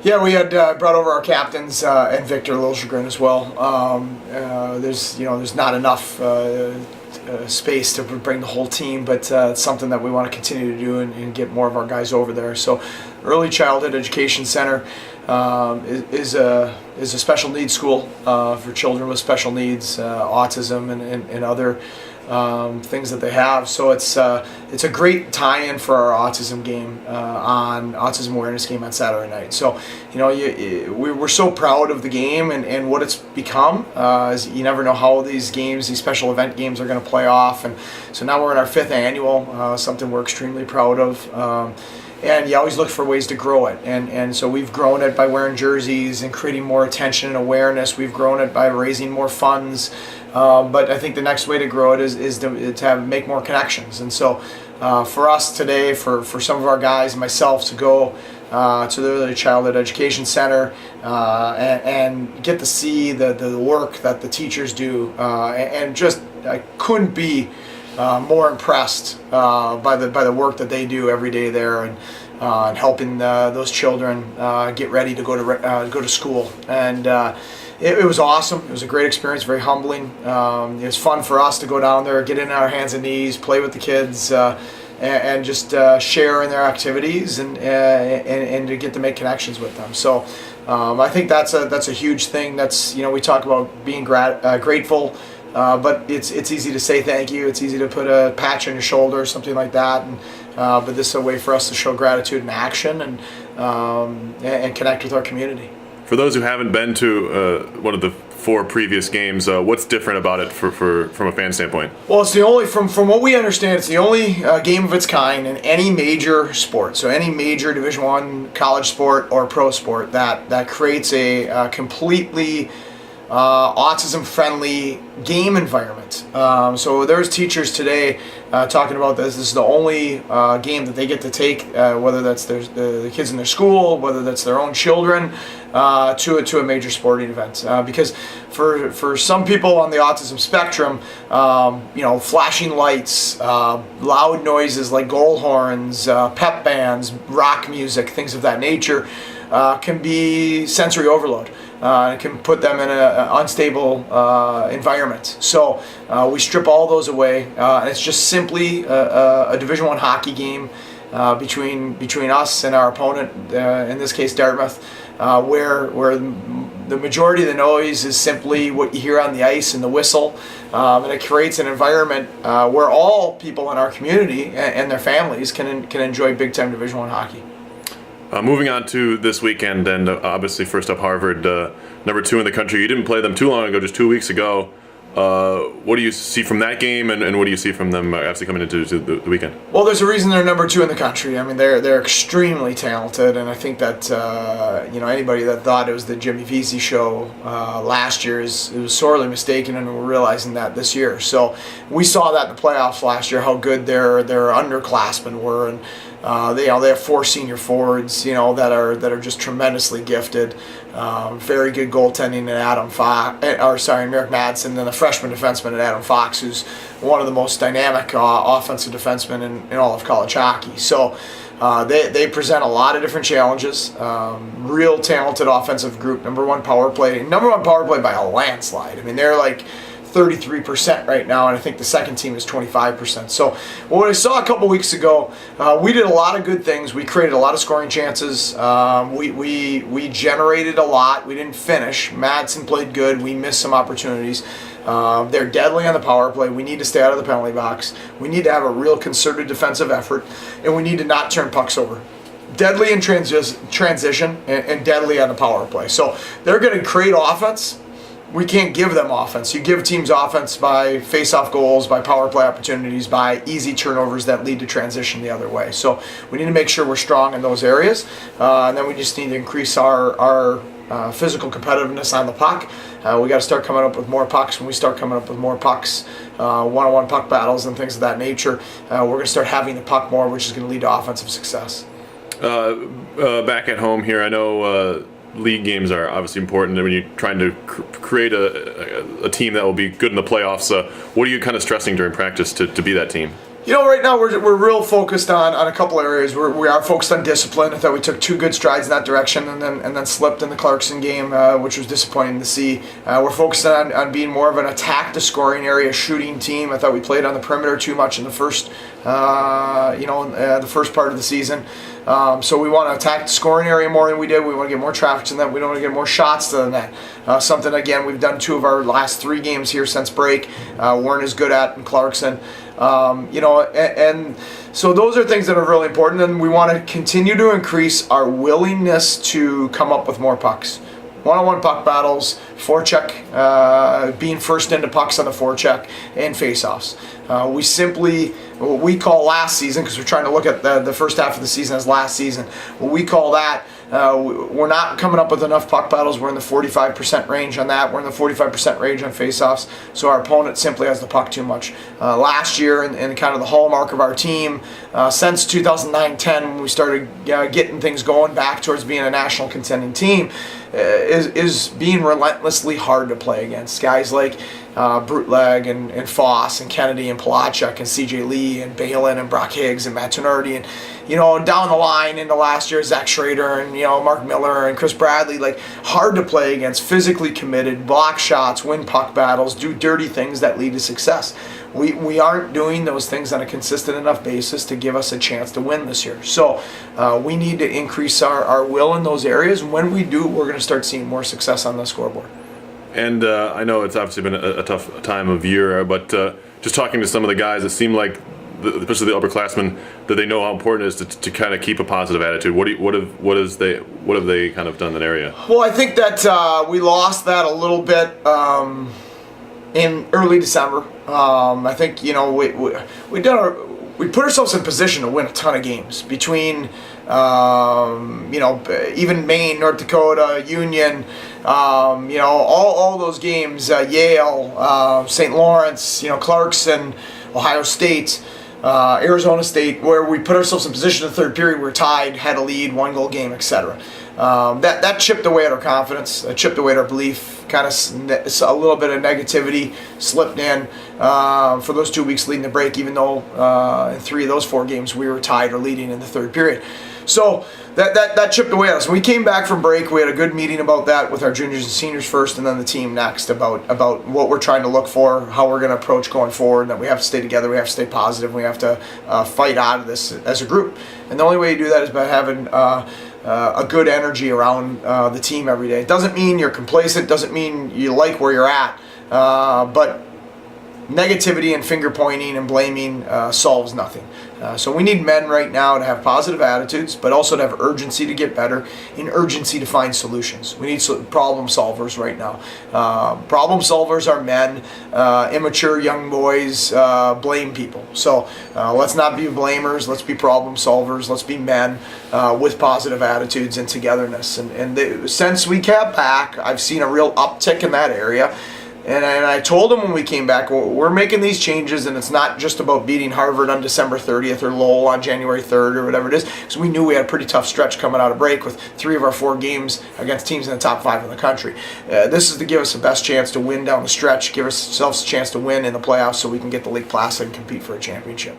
Yeah, we had brought over our captains and Victor Liljegren as well. There's not enough space to bring the whole team, but it's something that we want to continue to do and get more of our guys over there. So, Early Childhood Education Center is a special needs school for children with special needs, autism, and other things that they have. So it's a great tie-in for our autism game on Autism Awareness Game on Saturday night. So we're so proud of the game and what it's become. As you never know how these special event games are going to play off, and so now we're in our 5th annual, something we're extremely proud of. And you always look for ways to grow it. And so we've grown it by wearing jerseys and creating more attention and awareness. We've grown it by raising more funds. But I think the next way to grow it is to make more connections. And so for us today, for some of our guys and myself to go to the Early Childhood Education Center and get to see the work that the teachers do. And just I couldn't be more impressed by the work that they do every day there, and helping those children get ready to go to school. And it was awesome. It was a great experience, very humbling. It was fun for us to go down there, get in our hands and knees, play with the kids, and just share in their activities and to get to make connections with them. So I think that's a huge thing. That's we talk about being grateful. But it's easy to say thank you. It's easy to put a patch on your shoulder or something like that. But this is a way for us to show gratitude in action and connect with our community. For those who haven't been to one of the 4 previous games, what's different about it from a fan standpoint? Well, it's the only, from what we understand, it's the only game of its kind in any major sport. So any major Division I college sport or pro sport that creates a completely autism-friendly game environment. So there's teachers today talking about this. This is the only game that they get to take, whether that's the kids in their school, whether that's their own children, to a major sporting event. Because for some people on the autism spectrum, flashing lights, loud noises like goal horns, pep bands, rock music, things of that nature, can be sensory overload. It can put them in an unstable environment. So we strip all those away, and it's just simply a Division I hockey game between us and our opponent, in this case Dartmouth, where the majority of the noise is simply what you hear on the ice and the whistle, and it creates an environment where all people in our community and their families can enjoy big-time Division I hockey. Moving on to this weekend, and obviously first up Harvard, number 2 in the country. You didn't play them too long ago, just 2 weeks ago. What do you see from that game, and what do you see from them actually coming into the weekend? Well, there's a reason they're number 2 in the country. I mean, they're extremely talented, and I think that anybody that thought it was the Jimmy Vesey show last year was sorely mistaken, and we're realizing that this year. So we saw that in the playoffs last year, how good their underclassmen were, and they have 4 senior forwards, that are just tremendously gifted. Very good goaltending in Merrick Madsen, and the freshman defenseman in Adam Fox, who's one of the most dynamic offensive defensemen in all of college hockey. So they present a lot of different challenges. Real talented offensive group. Number one power play by a landslide. I mean, they're like 33% right now, and I think the second team is 25%. So what I saw a couple weeks ago, we did a lot of good things. We created a lot of scoring chances. We generated a lot. We didn't finish. Madsen played good. We missed some opportunities. They're deadly on the power play. We need to stay out of the penalty box. We need to have a real concerted defensive effort, and we need to not turn pucks over. Deadly in transition and deadly on the power play. So they're going to create offense. We can't give them offense. You give teams offense by face-off goals, by power play opportunities, by easy turnovers that lead to transition the other way. So we need to make sure we're strong in those areas, and then we just need to increase our physical competitiveness on the puck. We got to start coming up with more pucks. When we start coming up with more pucks, one-on-one puck battles and things of that nature, we're going to start having the puck more, which is going to lead to offensive success. Back at home here, I know league games are obviously important when you're trying to create a team that will be good in the playoffs. What are you kind of stressing during practice to be that team? Right now we're real focused on a couple areas. We are focused on discipline. I thought we took 2 good strides in that direction, and then slipped in the Clarkson game, which was disappointing to see. We're focused on being more of an attack to scoring area shooting team. I thought we played on the perimeter too much in the first, the first part of the season. So we want to attack the scoring area more than we did. We want to get more traffic to the net. We don't want to get more shots to the net. Something, again, we've done 2 of our last 3 games here since break. Weren't as good at in Clarkson. And so those are things that are really important, and we want to continue to increase our willingness to come up with more pucks. One-on-one puck battles, forecheck, being first into pucks on the forecheck, and face-offs. We simply, what we call last season, because we're trying to look at the first half of the season as last season, what we call that, we're not coming up with enough puck battles. We're in the 45% range on that. We're in the 45% range on face-offs, so our opponent simply has the puck too much. Last year, and kind of the hallmark of our team, since 2009-10, when we started getting things going back towards being a national contending team, is being relentlessly hard to play against. Guys like Brutleg and Foss and Kennedy and Palachuk and CJ Lee and Balin and Brock Higgs and Matt Tenardi and down the line into last year, Zach Schrader and Mark Miller and Chris Bradley, like hard to play against, physically committed, block shots, win puck battles, do dirty things that lead to success. We aren't doing those things on a consistent enough basis to give us a chance to win this year. So we need to increase our will in those areas. When we do, we're going to start seeing more success on the scoreboard. And I know it's obviously been a tough time of year, but just talking to some of the guys, it seemed like, especially the upperclassmen, that they know how important it is to kind of keep a positive attitude. What have they kind of done in that area? Well, I think that we lost that a little bit in early December. I think we put ourselves in position to win a ton of games between even Maine, North Dakota, Union, all those games, Yale, St. Lawrence, Clarkson, Ohio State, Arizona State, where we put ourselves in position in the third period, we were tied, had a lead, 1-goal game, etc. That chipped away at our confidence, chipped away at our belief, kind of a little bit of negativity slipped in for those 2 weeks leading the break, even though in 3 of those 4 games we were tied or leading in the third period. So that chipped away at us. When we came back from break, we had a good meeting about that with our juniors and seniors first, and then the team next, about what we're trying to look for, how we're going to approach going forward, and that we have to stay together, we have to stay positive, we have to fight out of this as a group. And the only way you do that is by having a good energy around the team every day. It doesn't mean you're complacent, doesn't mean you like where you're at, but negativity and finger pointing and blaming solves nothing. So we need men right now to have positive attitudes, but also to have urgency to get better and urgency to find solutions. We need problem solvers right now. Problem solvers are men. Immature young boys blame people. So let's not be blamers. Let's be problem solvers. Let's be men with positive attitudes and togetherness. And since we got back, I've seen a real uptick in that area. And I told them when we came back, we're making these changes, and it's not just about beating Harvard on December 30th or Lowell on January 3rd or whatever it is, because we knew we had a pretty tough stretch coming out of break with 3 of our 4 games against teams in the top 5 in the country. This is to give us the best chance to win down the stretch, give ourselves a chance to win in the playoffs so we can get the Lake Placid and compete for a championship.